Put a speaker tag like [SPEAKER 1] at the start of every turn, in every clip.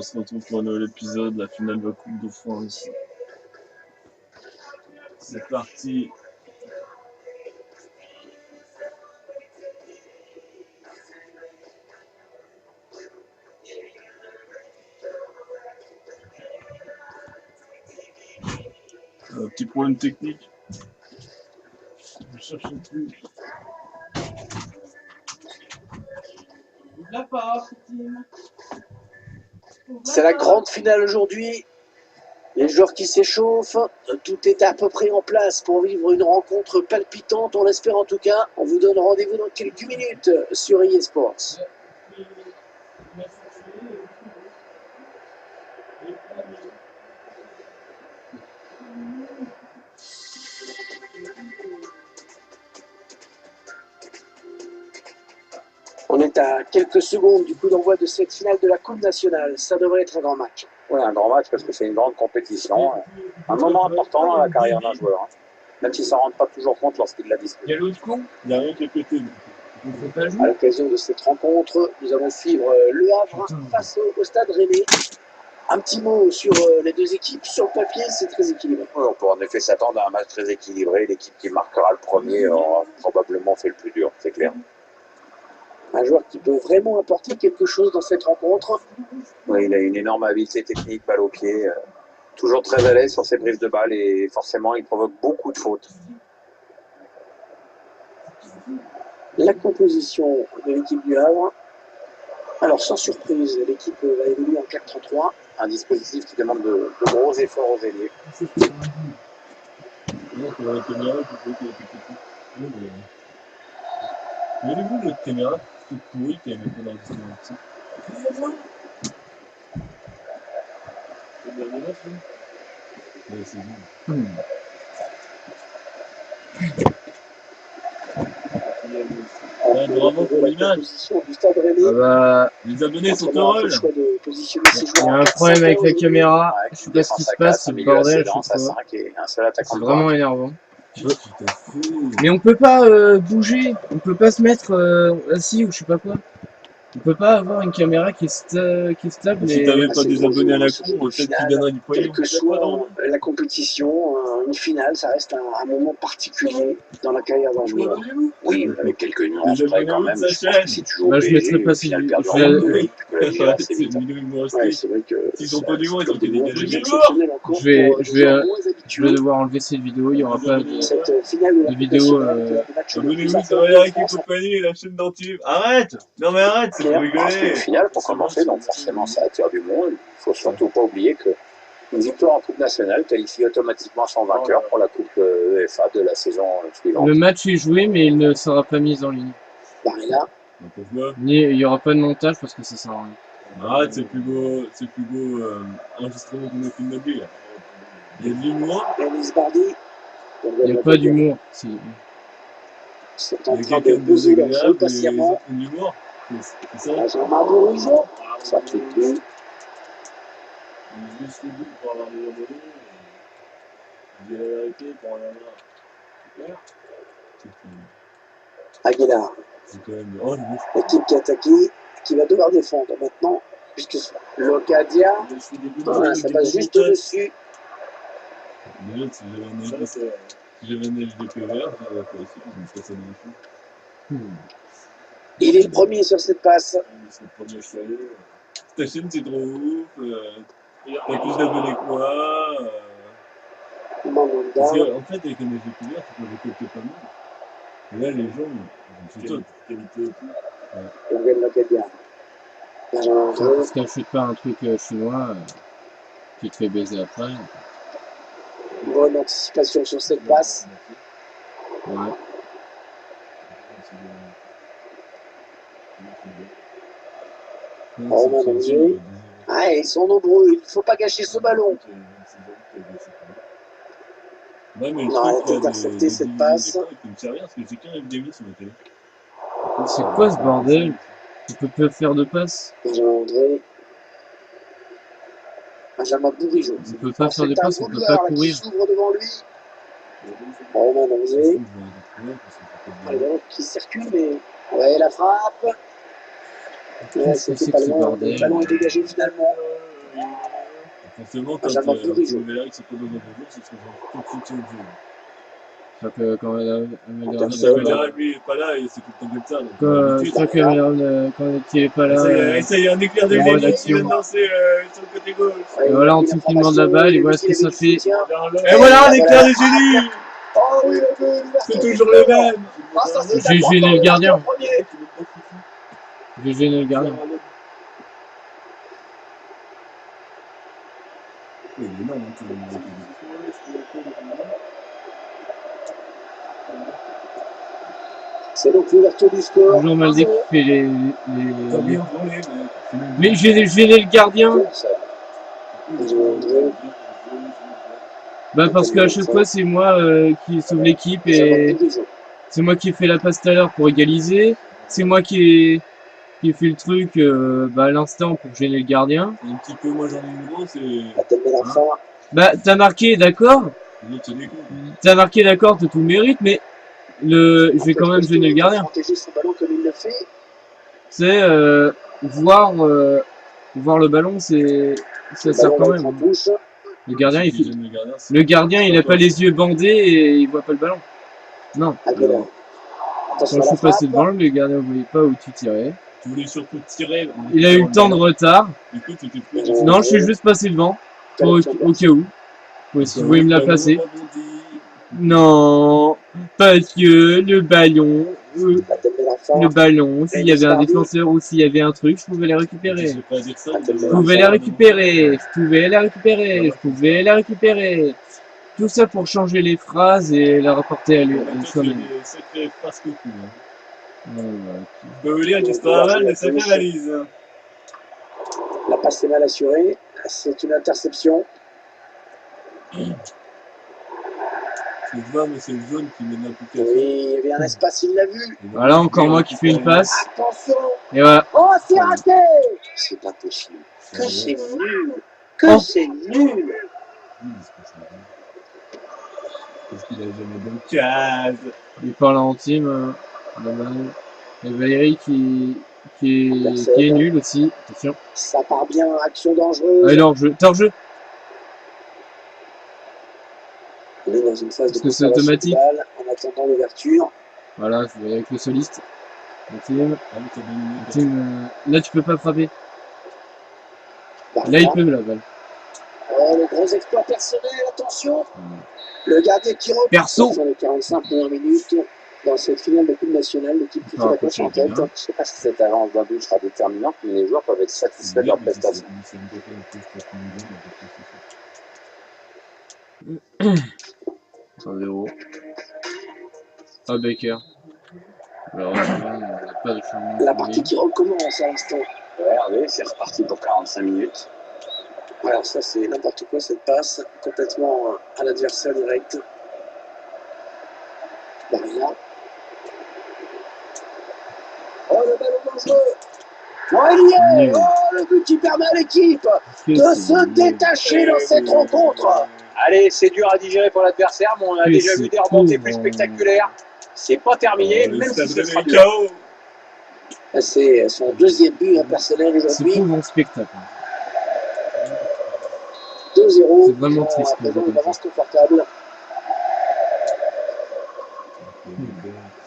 [SPEAKER 1] se retrouve pour un nouvel épisode, la finale de la Coupe de France. C'est parti. Un petit problème technique. Je cherche un truc.
[SPEAKER 2] C'est la grande finale aujourd'hui. Les joueurs qui s'échauffent, tout est à peu près en place pour vivre une rencontre palpitante, on l'espère en tout cas. On vous donne rendez-vous dans quelques minutes sur EA Sports. On est à quelques secondes du coup d'envoi de cette finale de la Coupe nationale. Ça devrait être un grand match.
[SPEAKER 3] Oui, un grand match parce que c'est une grande compétition. Un moment important dans la carrière d'un joueur. Hein. Même s'il ne s'en rend pas toujours compte lorsqu'il la dispute.
[SPEAKER 1] Il y a l'autre con. Il n'y a rien qui est pété.
[SPEAKER 2] À l'occasion de cette rencontre, nous allons suivre Le Havre face au Stade Rennais. Un petit mot sur les deux équipes. Sur le papier, c'est très équilibré.
[SPEAKER 3] Oui, on peut en effet s'attendre à un match très équilibré. L'équipe qui marquera le premier aura probablement fait le plus dur, c'est clair.
[SPEAKER 2] Un joueur qui peut vraiment apporter quelque chose dans cette rencontre.
[SPEAKER 3] Oui, il a une énorme habileté technique, balle au pied. Toujours très à l'aise sur ses prises de balles et forcément, il provoque beaucoup de fautes.
[SPEAKER 2] La composition de l'équipe du Havre. Alors, sans surprise, l'équipe va évoluer en 4-3-3.
[SPEAKER 3] Un dispositif qui demande de gros efforts aux ailiers.
[SPEAKER 1] Non, c'est la caméra qui fait qu'il y a quelque chose. Mais avez-vous votre caméra toute pourrie qui a mis dans le dispositif? C'est bien dommage, hein? Ouais, c'est bon. Ouais, bravo pour l'image.
[SPEAKER 2] Du Stade Rennais.
[SPEAKER 4] Ah bah,
[SPEAKER 1] Les abonnés sont heureux là.
[SPEAKER 4] il y a un problème avec la caméra, je sais pas ce qui se passe, c'est le bordel à chaque fois. C'est vraiment énervant. Mais on peut pas bouger, on peut pas se mettre assis ou je sais pas quoi. On peut pas avoir une caméra qui est stable.
[SPEAKER 1] Si t'avais pas des abonnés à la cour, peut-être qu'ils viendraient du
[SPEAKER 2] Quelle
[SPEAKER 1] poignet.
[SPEAKER 2] que soit la compétition, une finale, ça reste un moment particulier dans la carrière d'un joueur.
[SPEAKER 3] Oui, avec quelques nuances près quand même. Je pense que si tu joues
[SPEAKER 4] Bah,
[SPEAKER 3] au
[SPEAKER 4] je
[SPEAKER 3] PSG,
[SPEAKER 4] mettrai pas
[SPEAKER 3] au final,
[SPEAKER 4] ces
[SPEAKER 3] perdre
[SPEAKER 4] vidéos.
[SPEAKER 3] le rôle, tu peux la gérer assez
[SPEAKER 1] C'est
[SPEAKER 3] vite.
[SPEAKER 1] une vidéo
[SPEAKER 2] Ouais,
[SPEAKER 1] humoristique.
[SPEAKER 2] c'est vrai que
[SPEAKER 1] S'ils ont pas du monde, ils ont été dégagés.
[SPEAKER 4] Je vais devoir enlever cette vidéo, il y aura pas de
[SPEAKER 2] cette finale
[SPEAKER 4] de vidéo.
[SPEAKER 1] Abonnez-vous, ça va aller avec les compagnies et la chaîne d'Antibes. Arrête! Non mais arrête, c'est pour
[SPEAKER 3] C'est une
[SPEAKER 1] rigoler!
[SPEAKER 3] finale pour commencer, donc forcément ça attire du monde. Il faut surtout pas oublier que une victoire en Coupe nationale qualifie automatiquement son vainqueur pour la Coupe UEFA de la saison suivante.
[SPEAKER 4] Le match est joué, mais il ne sera pas mis en ligne.
[SPEAKER 2] Barilla.
[SPEAKER 1] Pourquoi?
[SPEAKER 4] Il y aura pas de montage parce que ça sert à rien.
[SPEAKER 1] Arrête, c'est plus beau enregistrement qu'on a fait de notre vie là. Il y a de l'humour.
[SPEAKER 2] Yanis Bardi.
[SPEAKER 4] Il n'y a pas d'humour.
[SPEAKER 2] C'est
[SPEAKER 1] Il
[SPEAKER 2] en
[SPEAKER 1] y a
[SPEAKER 2] train
[SPEAKER 1] quelqu'un
[SPEAKER 2] de
[SPEAKER 1] de
[SPEAKER 2] poser leur jeu
[SPEAKER 1] désagréable et les
[SPEAKER 2] patiemment.
[SPEAKER 1] autres ont de l'humour. C'est ça?
[SPEAKER 2] Benjamin Bourigeau. Ça fait plus.
[SPEAKER 1] Ils se juste le but pour avoir des abonnés. Je dis la vérité pour rien voir. C'est clair?
[SPEAKER 2] Aguilar.
[SPEAKER 1] C'est quand même. Oh, le bouche.
[SPEAKER 2] L'équipe qui a attaqué, qui va devoir défendre maintenant. Puisque Locadia. Voilà, ça passe juste au-dessus.
[SPEAKER 1] Déjà, si j'avais un HDP vert, j'aurais fait aussi, je me ferais ça dans le fond.
[SPEAKER 2] Il est le premier sur cette passe.
[SPEAKER 1] C'est le premier chalet. Ta chaîne, c'est trop ouf. T'as plus d'abonnés que moi. Parce
[SPEAKER 2] Mandanda.
[SPEAKER 1] qu'en fait, avec un HDP vert, tu peux récolter pas mal. Et là, les gens, ils sont qualité et tout.
[SPEAKER 2] Gabriel Locadia. Benjamin André.
[SPEAKER 4] Parce qu'un chute pas un truc chinois, tu te fais baiser après.
[SPEAKER 2] Bonne anticipation sur cette passe.
[SPEAKER 4] Ouais.
[SPEAKER 2] Romain Dangier. Ah, ils sont nombreux, il ne faut pas gâcher ce ballon.
[SPEAKER 1] Ouais, mais
[SPEAKER 2] Non, elle a été interceptée cette passe.
[SPEAKER 1] Il me sert rien parce que j'ai qu'un FDMI sur ma télé.
[SPEAKER 4] C'est quoi ce bordel? Tu peux pas faire de passe?
[SPEAKER 2] Benjamin André. Benjamin Bourigeau.
[SPEAKER 4] On peut pas faire de passe, on peut pas courir.
[SPEAKER 2] Qui s'ouvre devant lui. Romain Dangier. Le ballon qui circule, mais. Ouais, la frappe. Ouais, c'était pas loin. Le ballon est dégagé finalement.
[SPEAKER 1] Forcément, quand
[SPEAKER 2] Benjamin Bourigeaud.
[SPEAKER 1] Nouvelle s'est pas donné de jour, c'est ce que j'ai tout de suite au jeu.
[SPEAKER 4] Donc, quand
[SPEAKER 1] Amédéra, lui, il est pas là et c'est tout le temps comme ça.
[SPEAKER 4] je crois que quand il est pas là.
[SPEAKER 1] Ça y est, un éclair de
[SPEAKER 4] en
[SPEAKER 1] génie
[SPEAKER 4] rédaction.
[SPEAKER 1] qui vient de danser sur le côté gauche.
[SPEAKER 2] Ouais,
[SPEAKER 4] Et voilà,
[SPEAKER 2] il a
[SPEAKER 4] on
[SPEAKER 2] pris
[SPEAKER 4] trouve qu'il demande la balle, et voilà ce que ça fait.
[SPEAKER 1] Et voilà, un éclair de génie.
[SPEAKER 2] Oh oui, le but,
[SPEAKER 1] C'est toujours le même.
[SPEAKER 2] Ah, ça, c'est
[SPEAKER 4] J'ai
[SPEAKER 2] important,
[SPEAKER 4] gêné le gardien.
[SPEAKER 2] premier.
[SPEAKER 4] J'ai gêné le gardien.
[SPEAKER 1] Il est énorme, tout le monde.
[SPEAKER 2] C'est donc l'ouverture du score.
[SPEAKER 4] Toujours mal découpé les.
[SPEAKER 1] T'as bien volé, mec.
[SPEAKER 4] Mais j'ai gêné le gardien. Bah parce qu'à chaque fois c'est moi qui sauve l'équipe et c'est moi qui ai fait la passe tout à l'heure pour égaliser. C'est moi qui ai fait le truc à l'instant pour gêner le gardien.
[SPEAKER 1] Un petit peu, moi j'en ai une grosse et.
[SPEAKER 2] La tête de l'enfant.
[SPEAKER 4] Bah t'as marqué d'accord. T'as marqué d'accord, t'as tout le mérite, mais je vais quand même gêner le gardien.
[SPEAKER 2] Protéger son ballon comme il le fait.
[SPEAKER 4] C'est voir le ballon, ça sert quand même. Le gardien, il a pas les yeux bandés et il voit pas le ballon. Non. Quand je suis passé devant, le gardien ne voyait pas où tu tirais.
[SPEAKER 1] Tu voulais surtout tirer.
[SPEAKER 4] Il a eu le temps de retard.
[SPEAKER 1] Écoute,
[SPEAKER 4] non, je suis juste passé devant. Au cas où. Oui, si vous voulez me la passer. Non, parce que le ballon, s'il y avait un défenseur ou s'il y avait un truc, je pouvais les récupérer. Je pouvais les récupérer. Tout ça pour changer les phrases et la rapporter à lui soi-même.
[SPEAKER 1] Tu peux lire l'histoire avant de sacrée valise.
[SPEAKER 2] La passe est mal assurée. C'est une interception.
[SPEAKER 1] C'est le jaune, mais c'est le jaune qui met l'implication.
[SPEAKER 2] Oui, il y avait un espace, il l'a vu.
[SPEAKER 4] Voilà, encore moi qui fais une passe.
[SPEAKER 2] Attention.
[SPEAKER 4] Et voilà.
[SPEAKER 2] Oh, c'est raté. C'est pas possible. Que c'est nul. C'est nul.
[SPEAKER 1] Parce qu'il a jamais de case.
[SPEAKER 4] Il parle en team. Et Valérie qui est nul aussi. Attention.
[SPEAKER 2] Ça part bien, action dangereuse.
[SPEAKER 4] Allez, hors-jeu. T'es hors-jeu.
[SPEAKER 2] On est dans une phase de
[SPEAKER 4] c'est automatique.
[SPEAKER 2] En attendant l'ouverture.
[SPEAKER 4] Voilà, je vais avec le soliste. Team. Là, tu peux pas frapper. Là, il peut la balle.
[SPEAKER 2] Oh, le gros exploit personnel, attention. Le gardien qui reprend
[SPEAKER 4] Perso.
[SPEAKER 2] Sur les 45 premières minutes dans cette finale de Coupe nationale, l'équipe qui fait la course en tête. Je ne sais pas si cette avance d'un but sera déterminante, mais les joueurs peuvent être satisfaits de leur prestation.
[SPEAKER 4] 1-0. Ah, Baker. Alors, pas de changement.
[SPEAKER 2] La partie qui recommence à l'instant.
[SPEAKER 3] Regardez, c'est reparti pour 45 minutes.
[SPEAKER 2] Alors ça c'est n'importe quoi cette passe, complètement à l'adversaire direct. Barilla. Oh le ballon dangereux. Oh il y est. Oh le but qui permet à l'équipe de se détacher dans cette rencontre.
[SPEAKER 3] Allez, c'est dur à digérer pour l'adversaire, mais on a déjà vu des remontées plus spectaculaires. C'est pas terminé, même si ce sera dur.
[SPEAKER 2] C'est son deuxième but personnel aujourd'hui.
[SPEAKER 4] C'est tout mon spectacle.
[SPEAKER 2] 2-0.
[SPEAKER 4] C'est vraiment triste.
[SPEAKER 2] Une avance confortable.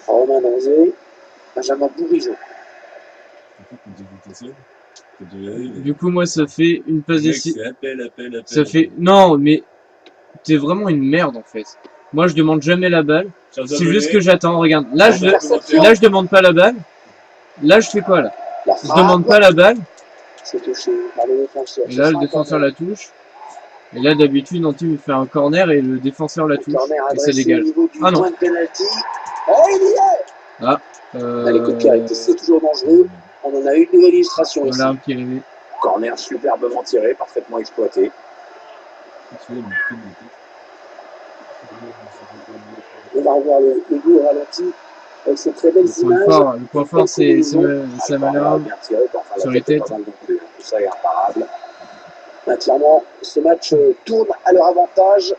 [SPEAKER 2] Romain Danzé. Benjamin Bourigeaud.
[SPEAKER 4] Du coup, moi, ça fait une passe ici. Ça fait. Non, mais t'es vraiment une merde en fait. Moi, je demande jamais la balle. C'est juste que j'attends. Regarde, là, je demande pas la balle. Là, je fais quoi là? Je demande pas la balle.
[SPEAKER 2] C'est touché par le défenseur.
[SPEAKER 4] Et là, le défenseur la touche. Et là, d'habitude, Antime fait un corner et le défenseur la touche. Et ça dégage. Ah non.
[SPEAKER 2] Oh, il y est.
[SPEAKER 4] Ah.
[SPEAKER 2] Les coups de pied, c'est toujours dangereux. On en a une nouvelle illustration ici.
[SPEAKER 4] Voilà un petit rêvé.
[SPEAKER 3] Corner superbement tiré, parfaitement exploité.
[SPEAKER 2] On va revoir le but au ralenti avec ces très belles images.
[SPEAKER 4] Le point fort, c'est Samana sur les têtes.
[SPEAKER 3] Tout ça est imparable.
[SPEAKER 2] Clairement, ce match tourne à leur avantage.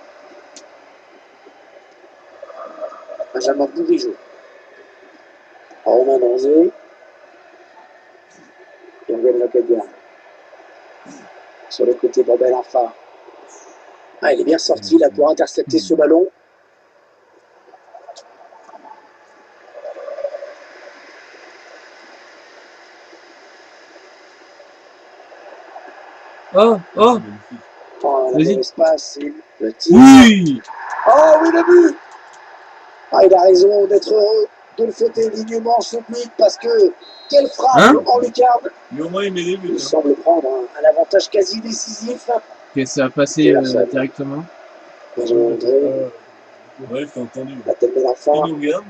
[SPEAKER 2] Benjamin Bourigeaud. Romain Danzé. Yerguen Lacadia. Sur le côté pour Ben Arfa. Ah, il est bien sorti là pour intercepter ce ballon.
[SPEAKER 4] Oh, oh,
[SPEAKER 2] Oh, la
[SPEAKER 4] Vas-y.
[SPEAKER 2] bonne espace, et le tir.
[SPEAKER 4] oui.
[SPEAKER 2] Oh oui, le but. Ah, il a raison d'être heureux de le fêter dignement ce but parce que quelle frappe
[SPEAKER 4] Hein
[SPEAKER 2] en lucarne.
[SPEAKER 1] Mais au moins, il met des buts.
[SPEAKER 2] Il semble prendre un avantage quasi décisif.
[SPEAKER 4] Ok, ça a passé directement.
[SPEAKER 2] Benjamin André,
[SPEAKER 1] Ouais, t'as entendu.
[SPEAKER 2] la tête de
[SPEAKER 1] Il
[SPEAKER 2] l'enfant.
[SPEAKER 1] nous regarde.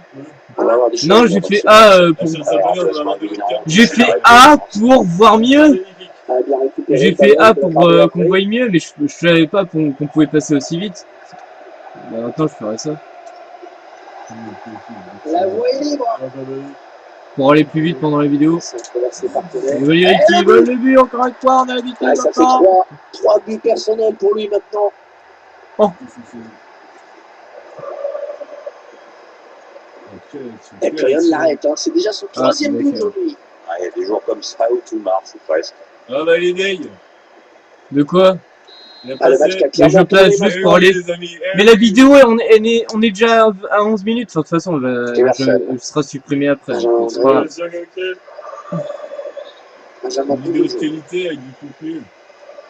[SPEAKER 4] Non, j'ai fait A pour... J'ai fait A pour voir mieux.
[SPEAKER 2] Ah, bien récupéré.
[SPEAKER 4] J'ai fait A
[SPEAKER 2] Ballon
[SPEAKER 4] pour
[SPEAKER 2] de la part de
[SPEAKER 4] qu'on
[SPEAKER 2] André.
[SPEAKER 4] voie mieux, mais je savais pas qu'on pouvait passer aussi vite. Bah, maintenant, je ferai ça.
[SPEAKER 2] La voie est libre.
[SPEAKER 4] Pour aller plus vite pendant la vidéo.
[SPEAKER 2] C'est traversé par Pelé.
[SPEAKER 4] Et Valérie qui vole le but, encore une fois, on a habité
[SPEAKER 2] Ah, ça fait
[SPEAKER 4] maintenant.
[SPEAKER 2] 3 buts personnels pour lui maintenant. Et puis rien ne l'arrête, hein. C'est déjà son 3e but
[SPEAKER 4] d'accord.
[SPEAKER 2] aujourd'hui.
[SPEAKER 3] Ah, il y a des jours comme ça où tout marche, ou presque.
[SPEAKER 1] Ah bah, il est deg.
[SPEAKER 4] De quoi?
[SPEAKER 1] Il a
[SPEAKER 2] Ah, le match qui a
[SPEAKER 4] Mais
[SPEAKER 2] clairement
[SPEAKER 4] je passe
[SPEAKER 2] tourné
[SPEAKER 4] juste pour aller...
[SPEAKER 1] les amis.
[SPEAKER 4] Mais la vidéo, on est déjà à 11 minutes. Enfin, de toute façon, elle sera supprimée après. donc c'est pas grave.
[SPEAKER 2] Benjamin
[SPEAKER 1] Une vidéo de
[SPEAKER 2] Boulou.
[SPEAKER 1] qualité avec du contenu.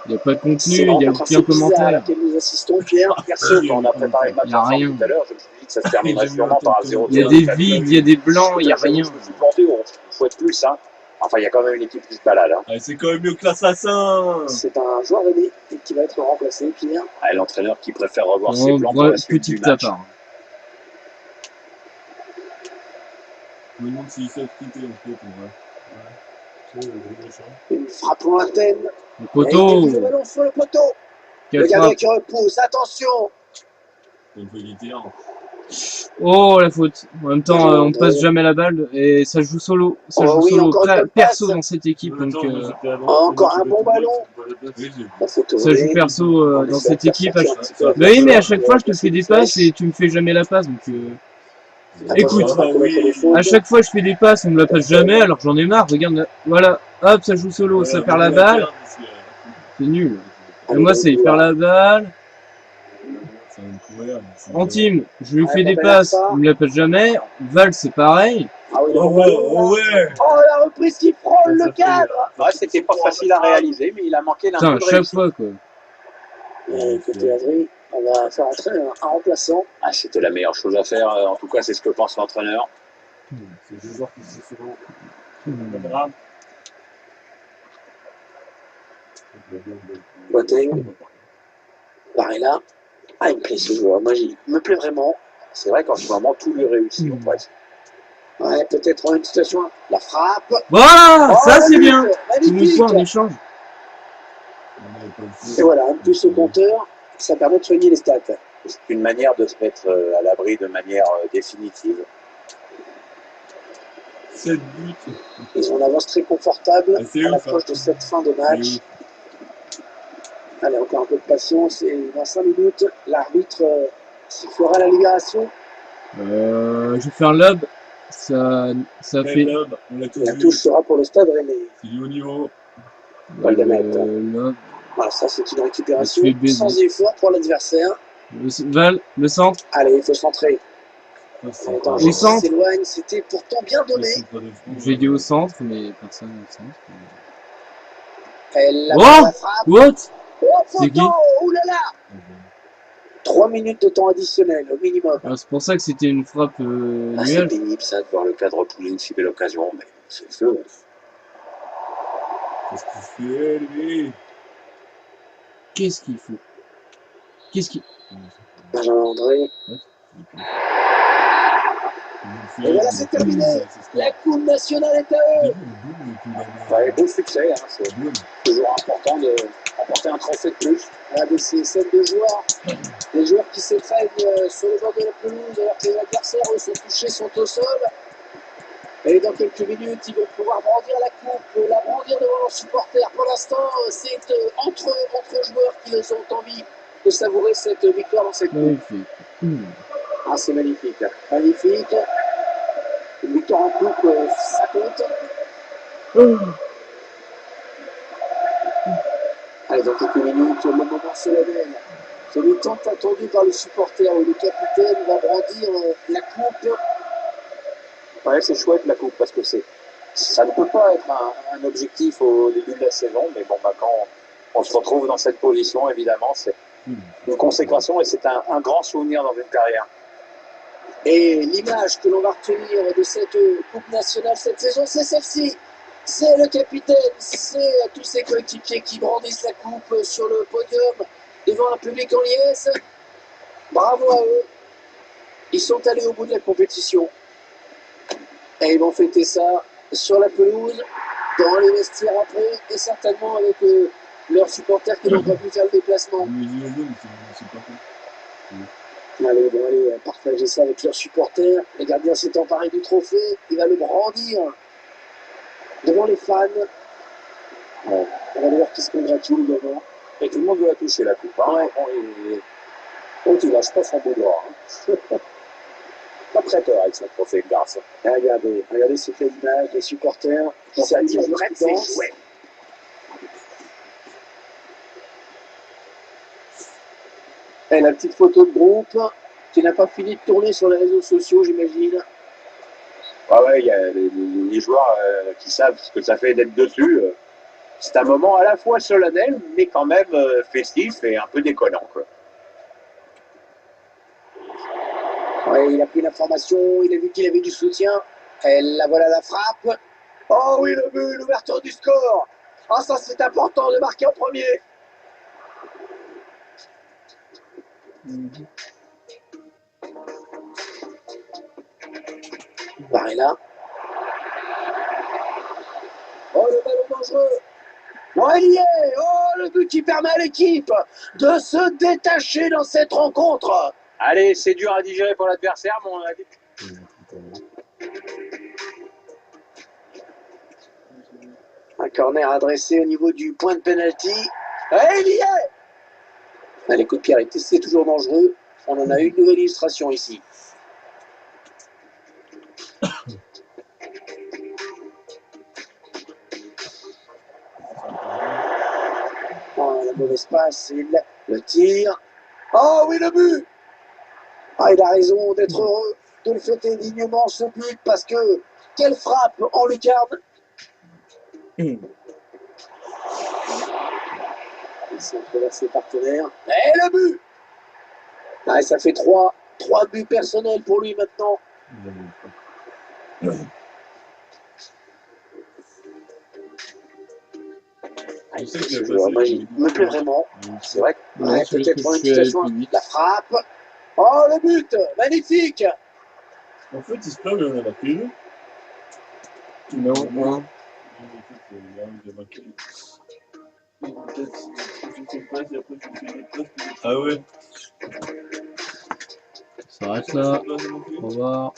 [SPEAKER 4] Il n'y a pas de contenu,
[SPEAKER 2] C'est
[SPEAKER 4] il n'y a
[SPEAKER 2] vraiment
[SPEAKER 4] aucun
[SPEAKER 2] assez bizarre à
[SPEAKER 4] commentaire.
[SPEAKER 2] laquelle nous assistons, Pierre.
[SPEAKER 3] Perso, quand on a préparé le match
[SPEAKER 4] Il y a
[SPEAKER 3] ensemble
[SPEAKER 4] rien.
[SPEAKER 3] tout à l'heure, je me suis dit que ça se terminerait
[SPEAKER 1] J'aime
[SPEAKER 3] sûrement
[SPEAKER 1] bien
[SPEAKER 3] par un
[SPEAKER 1] ton
[SPEAKER 3] 0-0.
[SPEAKER 4] Il y a des vides, il y a des blancs, il n'y a rien.
[SPEAKER 3] Je me suis planté, on souhaite plus, hein. Enfin, il y a quand même une équipe qui se balade. Hein.
[SPEAKER 1] Ah, c'est quand même mieux que l'assassin.
[SPEAKER 2] C'est un joueur aidé et qui va être remplacé, Pierre.
[SPEAKER 3] Ah, l'entraîneur qui préfère revoir ses
[SPEAKER 4] En
[SPEAKER 3] plans pour
[SPEAKER 4] vrai,
[SPEAKER 3] la suite du
[SPEAKER 4] petite
[SPEAKER 3] match.
[SPEAKER 4] tapard.
[SPEAKER 1] Je me demande s'il sait quitter en fait.
[SPEAKER 2] Une frappe lointaine.
[SPEAKER 4] Le
[SPEAKER 2] Et
[SPEAKER 4] poteau.
[SPEAKER 2] il le ballon sur le poteau. Le
[SPEAKER 4] Quelle
[SPEAKER 2] gardien
[SPEAKER 4] frappe.
[SPEAKER 2] qui repousse. Attention.
[SPEAKER 1] C'est une qualité. Hein.
[SPEAKER 4] Oh, la faute. En même temps, on passe jamais la balle et ça joue solo. Ça
[SPEAKER 2] Oh
[SPEAKER 4] joue
[SPEAKER 2] oui,
[SPEAKER 4] solo.
[SPEAKER 2] encore une bonne
[SPEAKER 4] Perso
[SPEAKER 2] passe.
[SPEAKER 4] dans cette équipe. Donc,
[SPEAKER 2] Encore un bon ballon. La faute
[SPEAKER 4] ça joue perso dans cette équipe. Bah oui, mais à chaque fois, je te fais des passes et tu me fais jamais la passe. Donc, écoute, à chaque fois, je fais des passes, on me la passe jamais. Alors j'en ai marre. Regarde, là, voilà. Hop, ça joue solo. Ça perd la balle. C'est nul. Et moi, c'est il perd la balle. En team, je lui fais des passes, il me la passe jamais. Val, c'est pareil.
[SPEAKER 2] Ah oui,
[SPEAKER 1] Oh ouais, oh ouais.
[SPEAKER 2] Oh, la reprise qui frôle le cadre.
[SPEAKER 3] Ouais, c'était pas facile à réaliser, mais il a manqué d'un
[SPEAKER 4] Putain,
[SPEAKER 3] peu
[SPEAKER 4] à
[SPEAKER 3] de
[SPEAKER 4] chaque
[SPEAKER 3] réussite.
[SPEAKER 4] fois, quoi.
[SPEAKER 2] Et côté Adri, on va faire entrer un remplaçant.
[SPEAKER 3] Ah, c'était la meilleure chose à faire. En tout cas, c'est ce que pense l'entraîneur.
[SPEAKER 1] C'est deux joueurs qui se font.
[SPEAKER 2] Boateng, Varela. Ah, il me plaît ce joueur. Moi, il me plaît vraiment.
[SPEAKER 3] C'est vrai qu'en ce moment, tout lui réussit, ou presque.
[SPEAKER 2] Ouais, peut-être en une situation. La frappe.
[SPEAKER 4] Voilà,
[SPEAKER 2] Oh,
[SPEAKER 4] ça c'est
[SPEAKER 2] but,
[SPEAKER 4] bien. Tout mon
[SPEAKER 2] Magnifique.
[SPEAKER 4] point en échange.
[SPEAKER 2] Et voilà, un plus au compteur. Ça permet de soigner les stats.
[SPEAKER 3] C'est une manière de se mettre à l'abri de manière définitive.
[SPEAKER 1] 7 buts.
[SPEAKER 2] Ils ont une avance très confortable
[SPEAKER 1] Ah, c'est
[SPEAKER 2] à
[SPEAKER 1] ouf,
[SPEAKER 2] l'approche
[SPEAKER 1] hein.
[SPEAKER 2] de cette fin de match. Allez, encore un peu de patience. Et dans 5 minutes, l'arbitre sifflera la libération.
[SPEAKER 4] Je vais faire lob. Ça fait.
[SPEAKER 1] On l'a tous
[SPEAKER 2] La
[SPEAKER 1] vu.
[SPEAKER 2] touche sera pour le Stade Rennais.
[SPEAKER 1] C'est du haut niveau.
[SPEAKER 4] Lob.
[SPEAKER 2] Voilà, ça c'est une récupération
[SPEAKER 4] Je fais baiser.
[SPEAKER 2] sans effort pour l'adversaire.
[SPEAKER 4] Val, le centre.
[SPEAKER 2] Allez, il faut centrer.
[SPEAKER 1] Ça, c'est
[SPEAKER 2] En étant
[SPEAKER 4] Au
[SPEAKER 2] qui
[SPEAKER 4] centre.
[SPEAKER 2] s'éloigne, c'était pourtant bien donné.
[SPEAKER 1] c'est pas de France.
[SPEAKER 4] J'ai dit au centre, mais personne au centre.
[SPEAKER 2] Elle la
[SPEAKER 4] Oh
[SPEAKER 2] la frappe.
[SPEAKER 4] What?
[SPEAKER 2] Oh,
[SPEAKER 4] C'est qui?
[SPEAKER 2] photo. Ouh là là. 3 minutes de temps additionnel au minimum.
[SPEAKER 4] Ah, c'est pour ça que c'était une frappe
[SPEAKER 3] C'est
[SPEAKER 4] nuage.
[SPEAKER 3] pénible ça de voir le cadre pouler une si belle occasion, mais c'est le feu.
[SPEAKER 1] Qu'est-ce qu'il fait, lui?
[SPEAKER 4] Qu'est-ce qu'il faut? Qu'est-ce qu'il.
[SPEAKER 2] Benjamin André. Et voilà, c'est terminé. La Coupe nationale est à eux.
[SPEAKER 3] Ouais, beau succès, hein, c'est toujours important de remporter un trophée de plus.
[SPEAKER 2] Voilà, de ces scènes de joueurs. Des joueurs qui s'étreignent sur le bord de la pelouse alors que les adversaires, eux, sont touchés, sont au sol. Et dans quelques minutes, ils vont pouvoir brandir la coupe, la brandir devant leurs supporters. Pour l'instant, c'est entre joueurs qui ont envie de savourer cette victoire dans cette coupe.
[SPEAKER 4] Magnifique.
[SPEAKER 2] Ah, c'est magnifique. Magnifique. Une victoire en coupe, ça compte. Allez, dans quelques minutes, le moment solennel. C'est le temps attendu par le supporter où le capitaine va brandir la coupe.
[SPEAKER 3] Ouais, c'est chouette la coupe parce que ça ne peut pas être un objectif au début de la saison, mais bon, quand on se retrouve dans cette position, évidemment, c'est une consécration et c'est un grand souvenir dans une carrière.
[SPEAKER 2] Et l'image que l'on va retenir de cette Coupe nationale cette saison, c'est celle-ci. C'est le capitaine, c'est tous ses coéquipiers qui brandissent la coupe sur le podium devant un public en liesse. Bravo à eux. Ils sont allés au bout de la compétition. Et ils vont fêter ça sur la pelouse, dans les vestiaires après, et certainement avec leurs supporters qui n'ont pas pu faire le déplacement. Allez, bon, allez, partager ça avec leurs supporters. Le gardien s'est emparé du trophée, il va le brandir devant les fans. Bon, on va voir qui se congratule d'abord.
[SPEAKER 3] Et tout le monde veut la toucher, la coupe. Hein.
[SPEAKER 2] Ouais.
[SPEAKER 3] Donc il lâche pas son beau doigt. Hein. Pas prêteur avec son trophée de garçon.
[SPEAKER 2] Regardez cette image, les supporters qui s'attirent de danse. Et la petite photo de groupe qui n'a pas fini de tourner sur les réseaux sociaux, j'imagine.
[SPEAKER 3] Ah ouais, il y a les joueurs qui savent ce que ça fait d'être dessus. C'est un moment à la fois solennel, mais quand même festif et un peu déconnant, quoi.
[SPEAKER 2] Ouais, il a pris l'information, il a vu qu'il avait du soutien. Et la voilà la frappe. Oh oui, le but, l'ouverture du score. Ah, ça c'est important de marquer en premier. Barella. Oh, le ballon dangereux. Oh, il y est. Oh, le but qui permet à l'équipe de se détacher dans cette rencontre.
[SPEAKER 3] Allez, c'est dur à digérer pour l'adversaire, mais on a dit.
[SPEAKER 2] Un corner adressé au niveau du point de pénalty. Et il y est. Les coups de pied arrêtés, c'est toujours dangereux. On en a une nouvelle illustration ici. Oh, la mauvaise passe, le tir. Oh oui, le but. Ah, il a raison d'être heureux de le fêter dignement ce but parce que quelle frappe en lucarne. Il s'est entre ses partenaires. Et le but. Ah, ça fait 3 buts personnels pour lui maintenant. Ce joueur magique me plaît vraiment. C'est vrai. Ouais, peut-être pour une situation. La frappe. Oh, le but. Magnifique.
[SPEAKER 1] En fait, il se plaint, mais on en a pris une.
[SPEAKER 4] Non.
[SPEAKER 1] Ah ouais.
[SPEAKER 4] Ça arrête là. Au revoir.